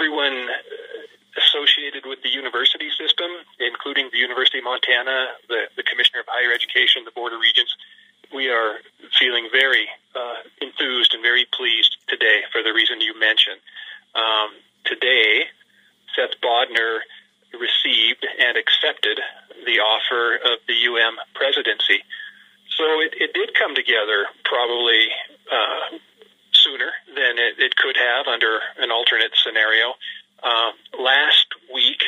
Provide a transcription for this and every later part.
everyone associated with the university system, including the University of Montana, the Commissioner of Higher Education, the Board of Regents. We are feeling very enthused and very pleased today for the reason you mentioned. Today, Seth Bodnar received and accepted the offer of the presidency. So it did come together probably sooner than it could have under an alternate scenario. Last week,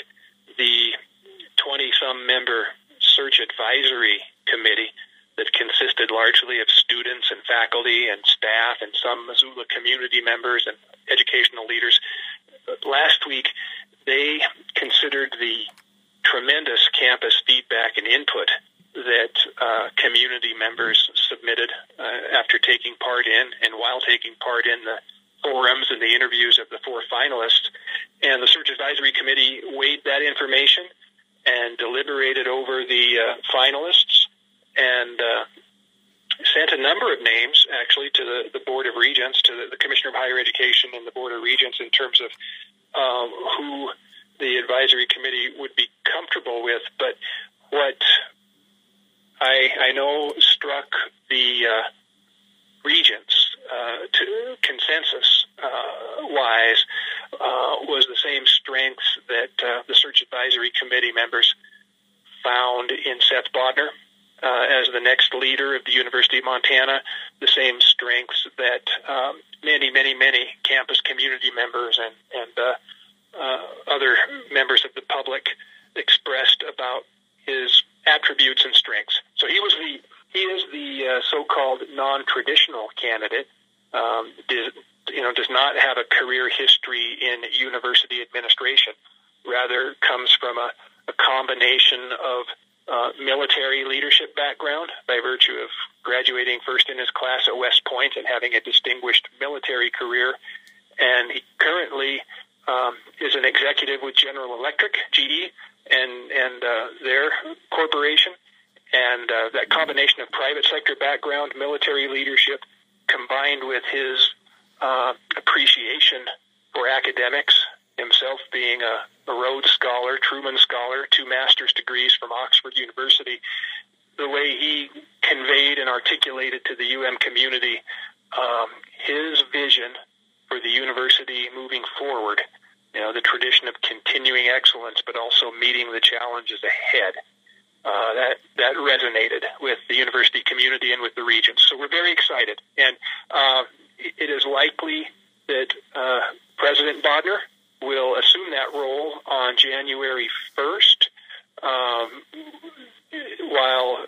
the 20-some member search advisory committee that consisted largely of students and faculty and staff and some Missoula community members and educational leaders, last week they considered the tremendous campus feedback and input that community members submitted after taking part in and while taking part in the forums and the interviews of the 4 finalists. And the Search Advisory Committee weighed that information and deliberated over the finalists and sent a number of names, actually, to the Board of Regents, to the Commissioner of Higher Education and the Board of Regents in terms of who the Advisory Committee would be comfortable with. But what I know struck the Regents to consensus-wise was the same strengths that the Search Advisory Committee members found in Seth Bodnar as the next leader of the University of Montana, the same strengths that many campus community members and other members of the public expressed about his attributes and strengths. So he is the so-called non-traditional candidate. Does not have a career history in university administration. Rather, comes from a combination of military leadership background by virtue of graduating first in his class at West Point and having a distinguished military career. And he currently is an executive with General Electric, GE, and their corporation. And that combination of private sector background, military leadership, combined with his appreciation for academics, himself being a Rhodes Scholar, Truman Scholar, 2 master's degrees from Oxford University, the way he conveyed and articulated to the community his vision for the university moving forward, the tradition of continuing excellence, but also meeting the challenges ahead. That resonated with the university community and with the Regents. So we're very excited. And it is likely that President Bodnar will assume that role on January 1st, while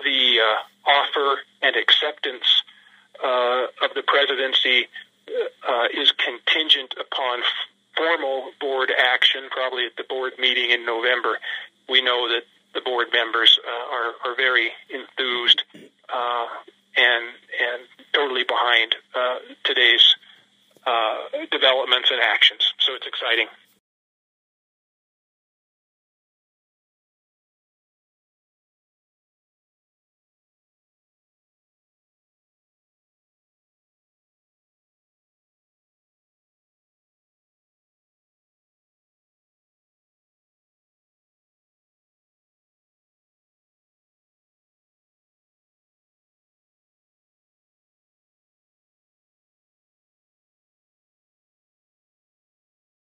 the offer and acceptance of the presidency is contingent upon formal board action, probably at the board meeting in November. We know that the board members are very enthused and totally behind today's developments and actions. So it's exciting.